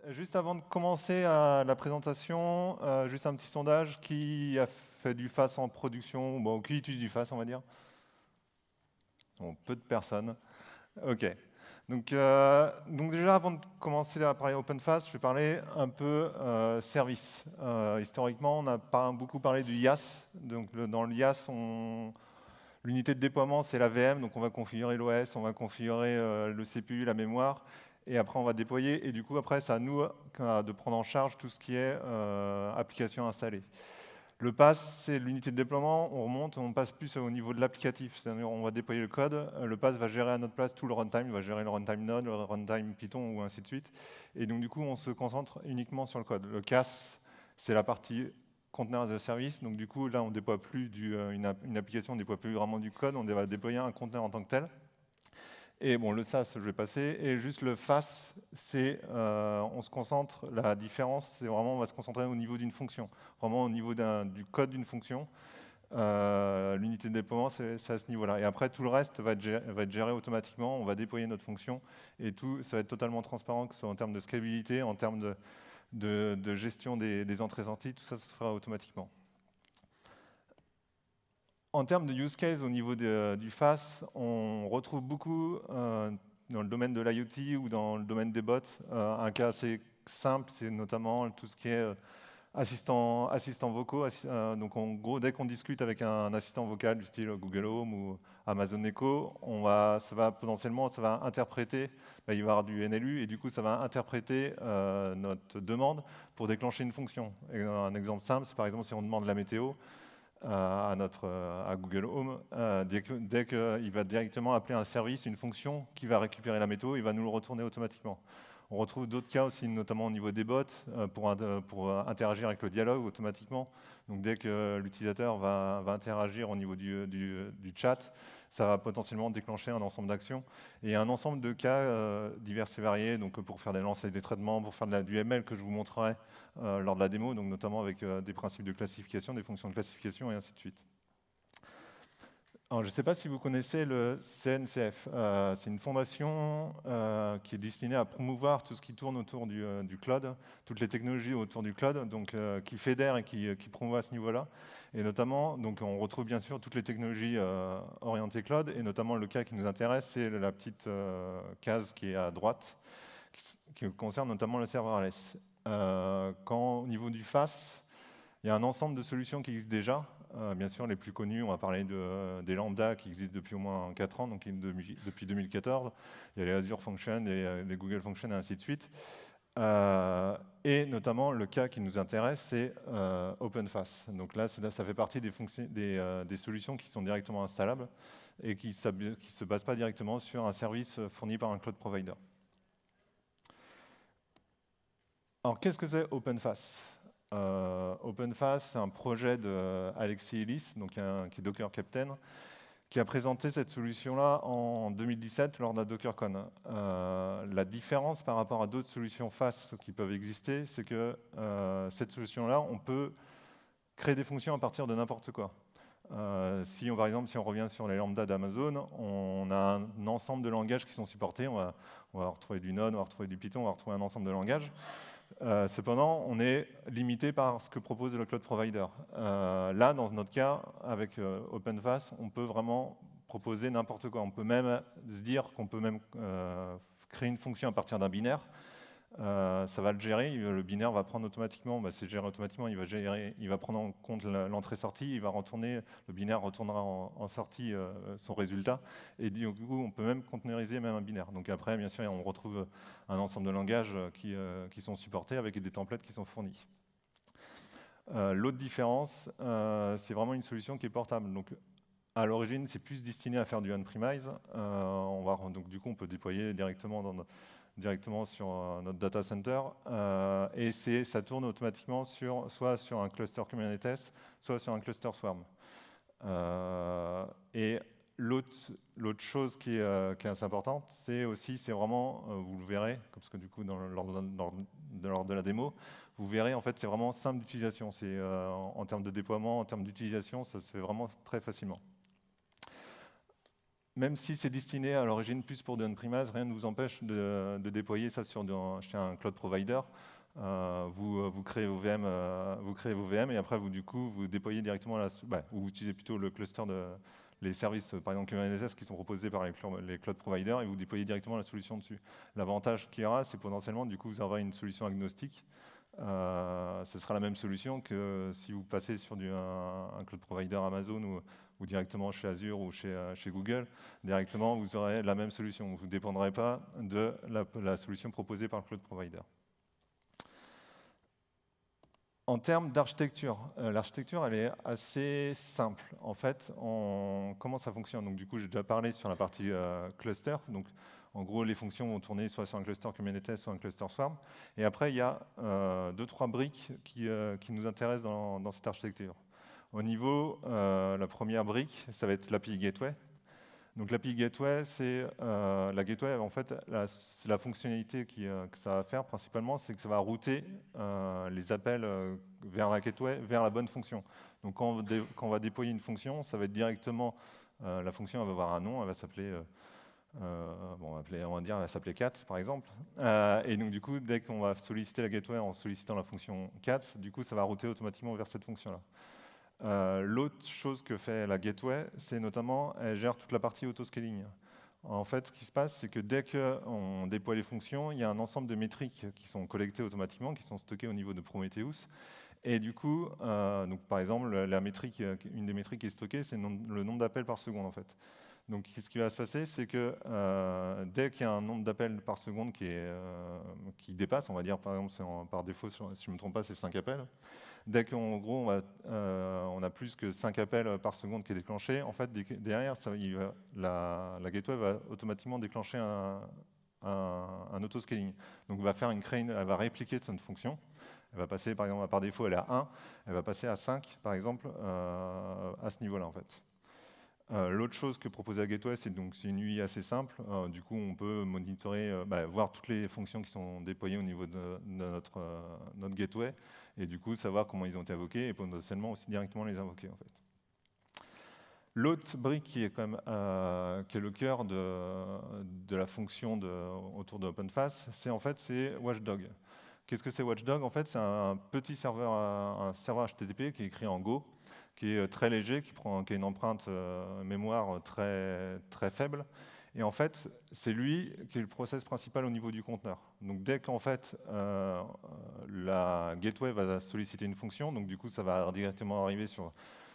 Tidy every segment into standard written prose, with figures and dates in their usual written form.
Juste avant de commencer la présentation, juste un petit sondage. Qui a fait du FAS en production? Bon, qui utilise du FAS, on va dire? Bon, peu de personnes. OK. Donc déjà, avant de commencer à parler OpenFAS, je vais parler un peu service. Historiquement, on n'a pas beaucoup parlé du IaaS. Donc dans le IaaS, l'unité de déploiement, c'est la VM, donc on va configurer l'OS, on va configurer le CPU, la mémoire, et après on va déployer, et du coup après c'est à nous de prendre en charge tout ce qui est application installée. Le PaaS, c'est l'unité de déploiement, on remonte, on passe plus au niveau de l'applicatif, c'est-à-dire on va déployer le code, le PaaS va gérer à notre place tout le runtime, il va gérer le runtime Node, le runtime Python ou ainsi de suite, et donc du coup on se concentre uniquement sur le code. Le CaaS, c'est la partie Container as a Service, donc du coup là on ne déploie plus une application, on ne déploie plus vraiment du code, on va déployer un conteneur en tant que tel. Et bon, le SaaS, je vais passer. Et juste le FAS, c'est, on se concentre, la différence, c'est vraiment, on va se concentrer au niveau d'une fonction, vraiment au niveau du code d'une fonction. L'unité de déploiement, c'est à ce niveau-là. Et après, tout le reste va être géré automatiquement. On va déployer notre fonction et tout, ça va être totalement transparent, que ce soit en termes de scalabilité, en termes de gestion des entrées-sorties, tout ça, ça se fera automatiquement. En termes de use case au niveau du FAS, on retrouve beaucoup dans le domaine de l'IoT ou dans le domaine des bots. Un cas assez simple, c'est notamment tout ce qui est assistants vocaux. Donc en gros, dès qu'on discute avec un assistant vocal du style Google Home ou Amazon Echo, ça va potentiellement interpréter, il va y avoir du NLU et du coup ça va interpréter notre demande pour déclencher une fonction. Et un exemple simple, c'est par exemple si on demande la météo, à Google Home, dès qu'il va directement appeler un service, une fonction qui va récupérer la météo, il va nous le retourner automatiquement. On retrouve d'autres cas aussi, notamment au niveau des bots, pour interagir avec le dialogue automatiquement. Donc dès que l'utilisateur va interagir au niveau du chat, ça va potentiellement déclencher un ensemble d'actions. Et un ensemble de cas divers et variés, donc pour faire des lances et des traitements, pour faire du ML que je vous montrerai lors de la démo, donc notamment avec des principes de classification, des fonctions de classification et ainsi de suite. Alors, je ne sais pas si vous connaissez le CNCF. C'est une fondation qui est destinée à promouvoir tout ce qui tourne autour du cloud, toutes les technologies autour du cloud, donc qui fédère et qui promouvoit à ce niveau-là. Et notamment, donc, on retrouve bien sûr toutes les technologies orientées cloud, et notamment le cas qui nous intéresse, c'est la petite case qui est à droite, qui concerne notamment le serverless. Au niveau du FAS, il y a un ensemble de solutions qui existent déjà. Bien sûr, les plus connues, on va parler des Lambda qui existent depuis au moins 4 ans, donc depuis 2014. Il y a les Azure Functions, les Google Functions et ainsi de suite. Et notamment, le cas qui nous intéresse, c'est OpenFaaS. Donc là, ça fait partie des solutions qui sont directement installables et qui ne se basent pas directement sur un service fourni par un cloud provider. Alors, qu'est-ce que c'est OpenFaaS? OpenFaaS, c'est un projet d'Alexis Ellis, donc, qui est Docker Captain, qui a présenté cette solution-là en 2017 lors de la DockerCon. La différence par rapport à d'autres solutions FaaS qui peuvent exister, c'est que cette solution-là, on peut créer des fonctions à partir de n'importe quoi. Par exemple, si on revient sur les lambda d'Amazon, on a un ensemble de langages qui sont supportés. On va retrouver du Node, on va retrouver du Python, on va retrouver un ensemble de langages. Cependant, on est limité par ce que propose le cloud provider. Là, dans notre cas, avec OpenFaaS, on peut vraiment proposer n'importe quoi. On peut même se dire qu'on peut même créer une fonction à partir d'un binaire. Ça va le gérer, le binaire va prendre automatiquement, c'est géré automatiquement, il va prendre en compte l'entrée-sortie, il va retourner, le binaire retournera en sortie son résultat, et du coup on peut même containeriser même un binaire. Donc après, bien sûr, on retrouve un ensemble de langages qui sont supportés avec des templates qui sont fournis. L'autre différence, c'est vraiment une solution qui est portable. Donc, à l'origine, c'est plus destiné à faire du on-premise. Donc du coup, on peut déployer directement sur notre data center, et ça tourne automatiquement soit sur un cluster Kubernetes, soit sur un cluster Swarm. Et l'autre chose qui est assez importante, c'est vraiment, vous le verrez, parce que du coup, lors de la démo, vous verrez, en fait, c'est vraiment simple d'utilisation. En termes de déploiement, en termes d'utilisation, ça se fait vraiment très facilement. même si c'est destiné à l'origine plus pour du on-premise, rien ne vous empêche de déployer ça chez un cloud provider. Vous créez vos VM, et après du coup vous déployez directement vous utilisez plutôt le cluster les services, par exemple Kubernetes, qui sont proposés par les cloud providers, et vous déployez directement la solution dessus. L'avantage qu'il y aura, c'est potentiellement du coup vous aurez une solution agnostique. Ce sera la même solution que si vous passez sur un cloud provider Amazon ou directement chez Azure ou chez Google. Directement, vous aurez la même solution. Vous ne dépendrez pas de la solution proposée par le cloud provider. En termes d'architecture, l'architecture, elle est assez simple. En fait, comment ça fonctionne? Donc, du coup, j'ai déjà parlé sur la partie cluster. Donc, en gros, les fonctions vont tourner soit sur un cluster Kubernetes, soit un cluster Swarm. Et après, il y a 2-3 briques qui nous intéressent dans cette architecture. Au niveau, la première brique, ça va être l'API Gateway. Donc l'API Gateway, c'est la gateway, en fait, c'est la fonctionnalité que ça va faire principalement, c'est que ça va router les appels vers la gateway, vers la bonne fonction. Donc quand on va déployer une fonction, ça va être directement, la fonction elle va avoir un nom, elle va s'appeler, on va dire, elle va s'appeler cat par exemple. Et donc du coup, dès qu'on va solliciter la gateway en sollicitant la fonction cat, du coup ça va router automatiquement vers cette fonction-là. L'autre chose que fait la gateway, c'est notamment, elle gère toute la partie autoscaling. En fait, ce qui se passe, c'est que dès qu'on déploie les fonctions, il y a un ensemble de métriques qui sont collectées automatiquement, qui sont stockées au niveau de Prometheus. Et du coup, donc par exemple, une des métriques qui est stockée, c'est le nombre d'appels par seconde en fait. Donc ce qui va se passer, c'est que dès qu'il y a un nombre d'appels par seconde qui dépasse, on va dire par exemple, par défaut, si je ne me trompe pas, c'est 5 appels. Dès qu'en gros, on a plus que 5 appels par seconde qui est déclenché, en fait, derrière, la gateway va automatiquement déclencher un autoscaling. Donc, elle va répliquer cette fonction. Elle va passer, par exemple, par défaut, elle est à 1. Elle va passer à 5, par exemple, à ce niveau-là, en fait. L'autre chose que propose la gateway, c'est une UI assez simple. Du coup, on peut monitorer, voir toutes les fonctions qui sont déployées au niveau de notre gateway, et du coup, savoir comment ils ont été invoqués, et potentiellement aussi directement les invoquer, en fait. L'autre brique qui est quand même qui est le cœur de la fonction autour de OpenFaaS, c'est Watchdog. Qu'est-ce que c'est Watchdog? En fait, c'est un petit serveur, un serveur HTTP qui est écrit en Go, qui est très léger, qui a une empreinte mémoire très, très faible. Et en fait, c'est lui qui est le process principal au niveau du conteneur. Donc dès qu'en fait la gateway va solliciter une fonction, donc du coup ça va directement arriver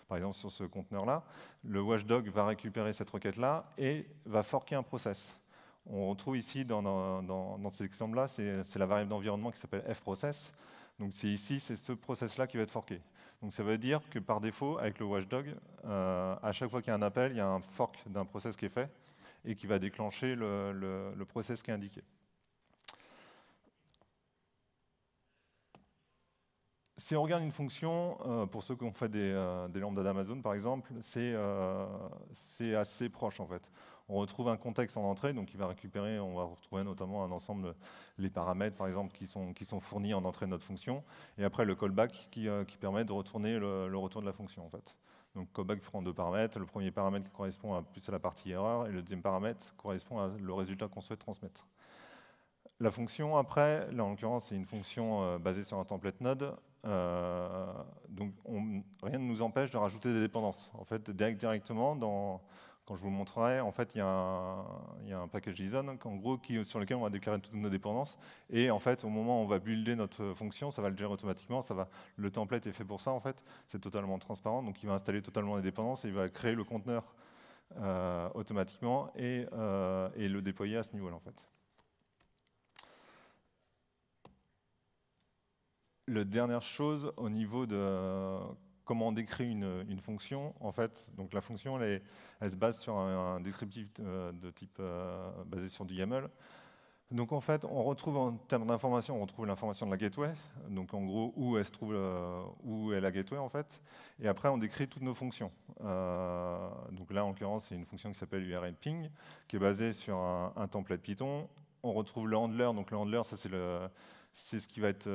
par exemple sur ce conteneur-là, le watchdog va récupérer cette requête-là et va forker un process. On retrouve ici dans cet exemple-là, c'est la variable d'environnement qui s'appelle fProcess. Donc c'est ce process-là qui va être forké. Donc ça veut dire que par défaut, avec le watchdog, à chaque fois qu'il y a un appel, il y a un fork d'un process qui est fait et qui va déclencher le process qui est indiqué. Si on regarde une fonction, pour ceux qui ont fait des lambdas d'Amazon par exemple, c'est assez proche en fait. On retrouve un contexte en entrée, donc on va retrouver notamment un ensemble, les paramètres par exemple qui sont fournis en entrée de notre fonction, et après le callback qui permet de retourner le retour de la fonction en fait. Donc callback prend 2 paramètres, le premier paramètre qui correspond plus à la partie erreur, et le deuxième paramètre correspond à le résultat qu'on souhaite transmettre. La fonction après, là en l'occurrence c'est une fonction basée sur un template node, donc rien ne nous empêche de rajouter des dépendances. En fait, directement, quand je vous le montrerai, en fait il y a un package JSON en gros, sur lequel on va déclarer toutes nos dépendances, et en fait au moment où on va builder notre fonction, ça va le gérer automatiquement, le template est fait pour ça en fait, c'est totalement transparent, donc il va installer totalement les dépendances et il va créer le conteneur automatiquement et le déployer à ce niveau-là en fait. La dernière chose, au niveau de comment on décrit une fonction, en fait, donc la fonction, elle se base sur un descriptif de type basé sur du YAML. Donc en fait, on retrouve en termes d'information, on retrouve l'information de la gateway, donc en gros où où est la gateway en fait, et après on décrit toutes nos fonctions. Donc là en l'occurrence c'est une fonction qui s'appelle URL ping, qui est basée sur un template Python. On retrouve le handler, donc le handler ça c'est ce qui va être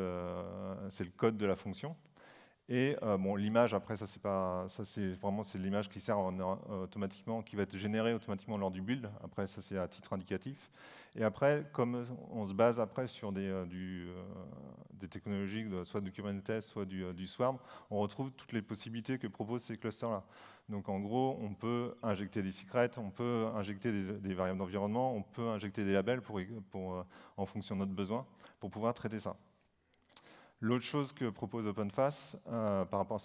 c'est le code de la fonction. Et bon, l'image, après, ça c'est vraiment c'est l'image qui sert automatiquement, qui va être générée automatiquement lors du build. Après, ça c'est à titre indicatif. Et après, comme on se base après sur des technologies, soit du Kubernetes, soit du Swarm, on retrouve toutes les possibilités que proposent ces clusters-là. Donc en gros, on peut injecter des secrets, on peut injecter des variables d'environnement, on peut injecter des labels en fonction de notre besoin pour pouvoir traiter ça. L'autre chose que propose OpenFaaS par rapport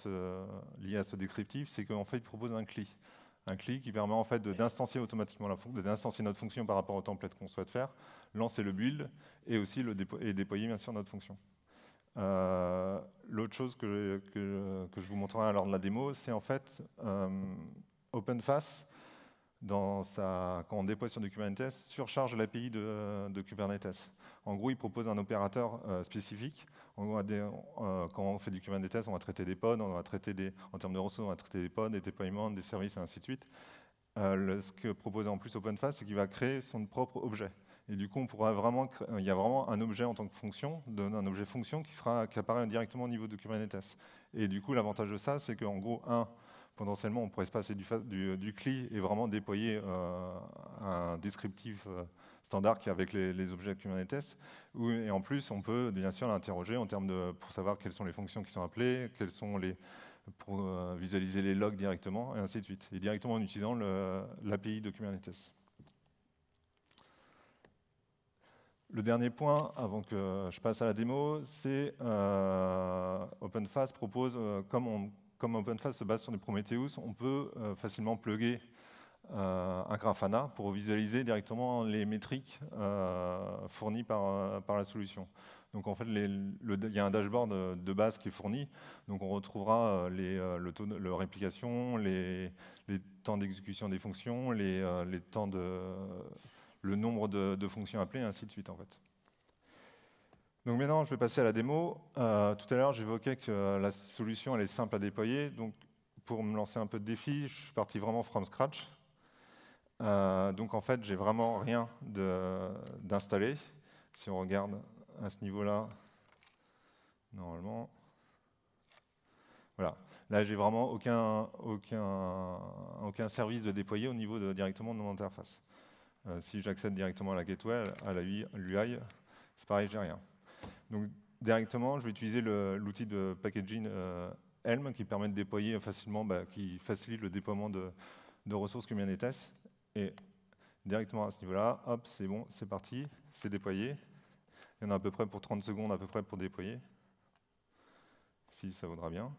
lié à ce descriptif, c'est qu'en fait, il propose un CLI. Un CLI qui permet en fait d'instancier automatiquement d'instancier notre fonction par rapport au template qu'on souhaite faire, lancer le build et aussi déployer bien sûr notre fonction. L'autre chose que je vous montrerai lors de la démo, c'est en fait OpenFaaS, quand on déploie sur du Kubernetes, surcharge l'API de Kubernetes. En gros, il propose un opérateur spécifique. En gros, quand on fait du Kubernetes, on va traiter des pods, en termes de ressources, on va traiter des pods, des déploiements, des services, et ainsi de suite. Ce que propose en plus OpenFaaS, c'est qu'il va créer son propre objet. Et du coup, il y a vraiment un objet en tant que fonction, un objet fonction qui apparaît directement au niveau de Kubernetes. Et du coup, l'avantage de ça, c'est qu'en gros, potentiellement, on pourrait se passer du CLI et vraiment déployer un descriptif standard qui est avec les objets Kubernetes. Et en plus, on peut bien sûr l'interroger pour savoir quelles sont les fonctions qui sont appelées, pour visualiser les logs directement, et ainsi de suite. Et directement en utilisant l'API de Kubernetes. Le dernier point, avant que je passe à la démo, c'est OpenFaaS propose, comme OpenFaaS se base sur du Prometheus, on peut facilement plugger un Grafana pour visualiser directement les métriques fournies par la solution. Donc en fait, il y a un dashboard de base qui est fourni. Donc on retrouvera le taux de réplication, les temps d'exécution des fonctions, le nombre de fonctions appelées, et ainsi de suite en fait. Donc maintenant, je vais passer à la démo. Tout à l'heure, j'évoquais que la solution elle est simple à déployer. Donc pour me lancer un peu de défi, je suis parti vraiment from scratch. Donc en fait, j'ai vraiment rien d'installé. Si on regarde à ce niveau-là, normalement, voilà. Là, j'ai vraiment aucun service de déployer au niveau directement de mon interface. Si j'accède directement à la gateway, à la l'UI, c'est pareil, j'ai rien. Donc directement, je vais utiliser l'outil de packaging Helm qui permet de déployer facilement, qui facilite le déploiement de ressources Kubernetes. Et directement à ce niveau-là, hop, c'est bon, c'est parti, c'est déployé. Il y en a à peu près pour 30 secondes à peu près pour déployer. Si ça vaudra bien.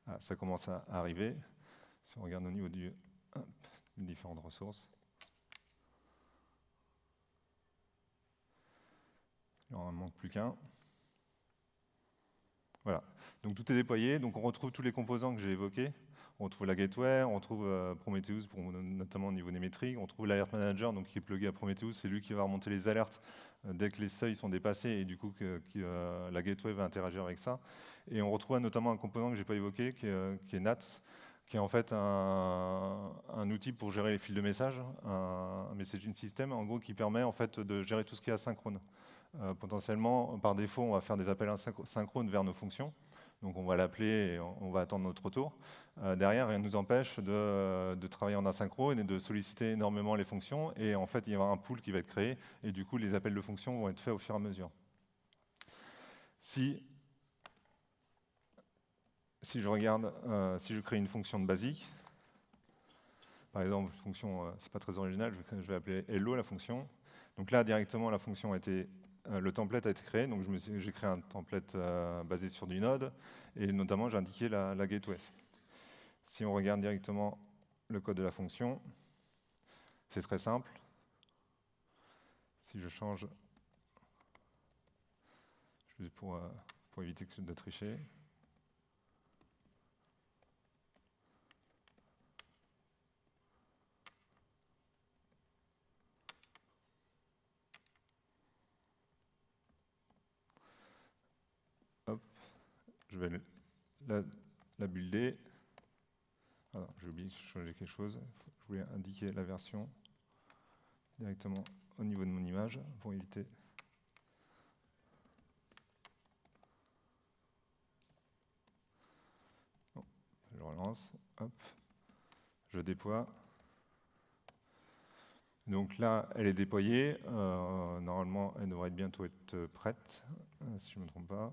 Ah, ça commence à arriver. Si on regarde au niveau des différentes ressources. Il n'en manque plus qu'un. Voilà. Donc tout est déployé. Donc on retrouve tous les composants que j'ai évoqués. On retrouve la gateway, on retrouve Prometheus, notamment au niveau des métriques. On trouve l'alert manager, donc qui est plugué à Prometheus. C'est lui qui va remonter les alertes dès que les seuils sont dépassés et du coup la gateway va interagir avec ça. Et on retrouve notamment un composant que je n'ai pas évoqué, qui est NATS, qui est en fait un outil pour gérer les fils de messages, un messaging system, en gros, qui permet en fait de gérer tout ce qui est asynchrone. Potentiellement, par défaut, on va faire des appels synchrones vers nos fonctions. Donc on va l'appeler et on va attendre notre retour. Derrière, rien ne nous empêche de travailler en asynchrone et de solliciter énormément les fonctions. Et en fait, il y aura un pool qui va être créé. Et du coup, les appels de fonctions vont être faits au fur et à mesure. Si je regarde, si je crée une fonction de basique, par exemple, fonction, c'est pas très original, je vais appeler hello la fonction. Donc là, directement, la fonction a été le template a été créé, donc j'ai créé un template basé sur du Node, et notamment j'ai indiqué la gateway. Si on regarde directement le code de la fonction, c'est très simple. Si je change, juste pour éviter de tricher, hop, je vais la builder. Alors, j'ai oublié de changer quelque chose. Je voulais indiquer la version directement au niveau de mon image pour éviter. l'occurrence. Hop, je déploie. Donc là, elle est déployée. Normalement, elle devrait bientôt être prête, si je ne me trompe pas.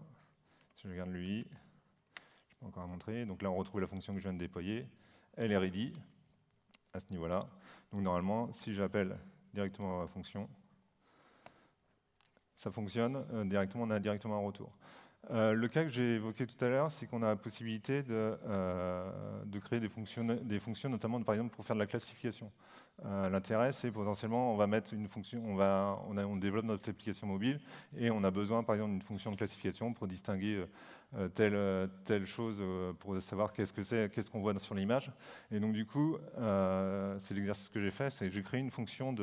Si je regarde l'UI, je peux encore la montrer. Donc là, on retrouve la fonction que je viens de déployer. Elle est ready à ce niveau-là. Donc normalement, si j'appelle directement la fonction, ça fonctionne directement, on a directement un retour. Le cas que j'ai évoqué tout à l'heure, c'est qu'on a la possibilité de créer des fonctions notamment par exemple pour faire de la classification. L'intérêt, c'est potentiellement, on va mettre une fonction, on développe notre application mobile et on a besoin par exemple d'une fonction de classification pour distinguer telle chose, pour savoir qu'est-ce qu'on voit sur l'image. Et donc du coup, c'est l'exercice que j'ai fait, c'est que j'ai créé une fonction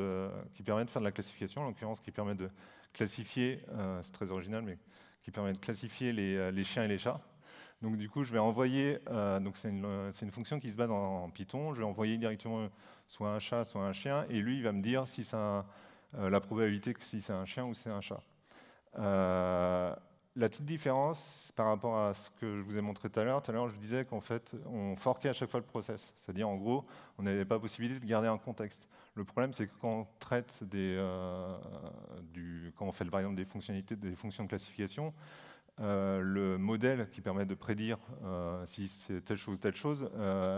qui permet de faire de la classification, en l'occurrence qui permet de classifier, c'est très original, mais qui permet de classifier les chiens et les chats. Donc du coup, je vais envoyer, donc c'est une fonction qui se base en Python, je vais envoyer directement soit un chat, soit un chien, et lui, il va me dire si c'est la probabilité que si c'est un chien ou c'est un chat. La petite différence par rapport à ce que je vous ai montré tout à l'heure, je disais qu'en fait, on forquait à chaque fois le process. C'est-à-dire, en gros, on n'avait pas possibilité de garder un contexte. Le problème, c'est que quand on traite quand on fait par exemple des fonctionnalités, des fonctions de classification, le modèle qui permet de prédire si c'est telle chose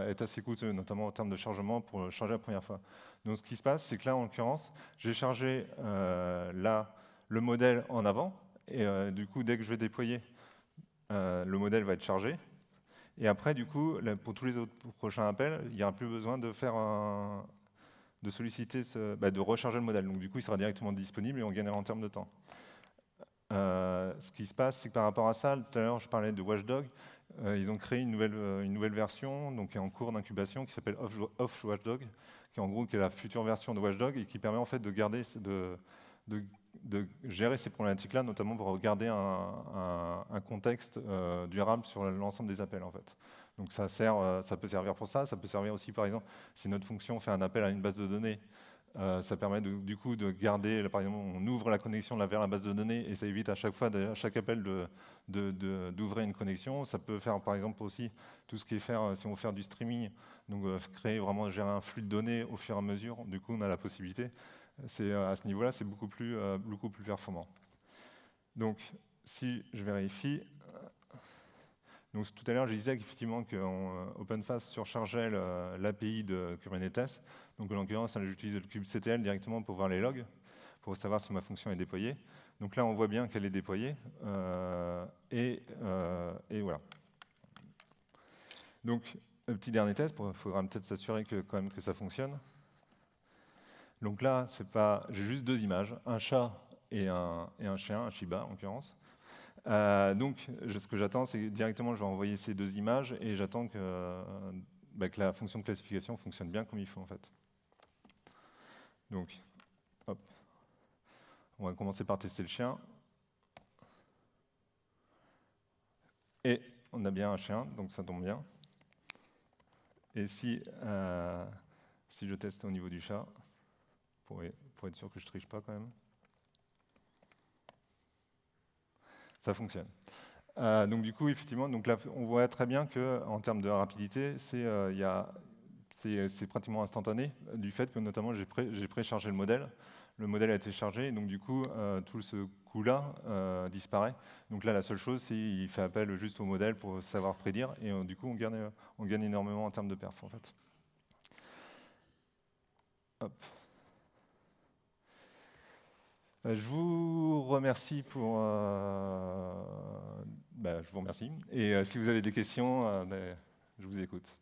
est assez coûteux, notamment en termes de chargement pour le charger la première fois. Donc ce qui se passe, c'est que là, en l'occurrence, j'ai chargé le modèle en avant, et du coup, dès que je vais déployer, le modèle va être chargé. Et après, du coup, pour tous les autres prochains appels, il n'y aura plus besoin de faire de solliciter, de recharger le modèle. Donc du coup, il sera directement disponible et on gagnera en termes de temps. Ce qui se passe, c'est que par rapport à ça, tout à l'heure, je parlais de Watchdog. Ils ont créé une nouvelle version, donc qui est en cours d'incubation, qui s'appelle Off Watchdog, qui est la future version de Watchdog et qui permet en fait de gérer ces problématiques-là, notamment pour garder un contexte durable sur l'ensemble des appels en fait. Donc ça peut servir pour ça peut servir aussi par exemple si notre fonction fait un appel à une base de données. Ça permet du coup de garder, par exemple, on ouvre la connexion vers la base de données et ça évite à chaque fois, à chaque appel, d'ouvrir une connexion. Ça peut faire, par exemple, aussi tout ce qui est si on veut faire du streaming, donc gérer un flux de données au fur et à mesure. Du coup, on a la possibilité. À ce niveau-là, c'est beaucoup plus performant. Donc, si je vérifie, donc tout à l'heure, je disais qu'effectivement, OpenFast surchargeait l'API de Kubernetes. Donc en l'occurrence, j'utilise le kubectl directement pour voir les logs, pour savoir si ma fonction est déployée. Donc là, on voit bien qu'elle est déployée. Et voilà. Donc, un petit dernier test, il faudra peut-être s'assurer quand même que ça fonctionne. Donc là, j'ai juste deux images, un chat et un chien, un Shiba en l'occurrence. Donc, ce que j'attends, c'est directement, je vais envoyer ces deux images et j'attends que la fonction de classification fonctionne bien comme il faut en fait. Donc, hop. On va commencer par tester le chien. Et on a bien un chien, donc ça tombe bien. Et si je teste au niveau du chat, pour être sûr que je ne triche pas quand même, ça fonctionne. Donc du coup, effectivement, donc là, on voit très bien qu'en termes de rapidité, c'est pratiquement instantané, du fait que notamment j'ai préchargé le modèle. Le modèle a été chargé, et donc du coup, tout ce coût-là disparaît. Donc là, la seule chose, c'est qu'il fait appel juste au modèle pour savoir prédire, et du coup, on gagne énormément en termes de perf, en fait. Hop. Je vous remercie je vous remercie. Et si vous avez des questions, je vous écoute.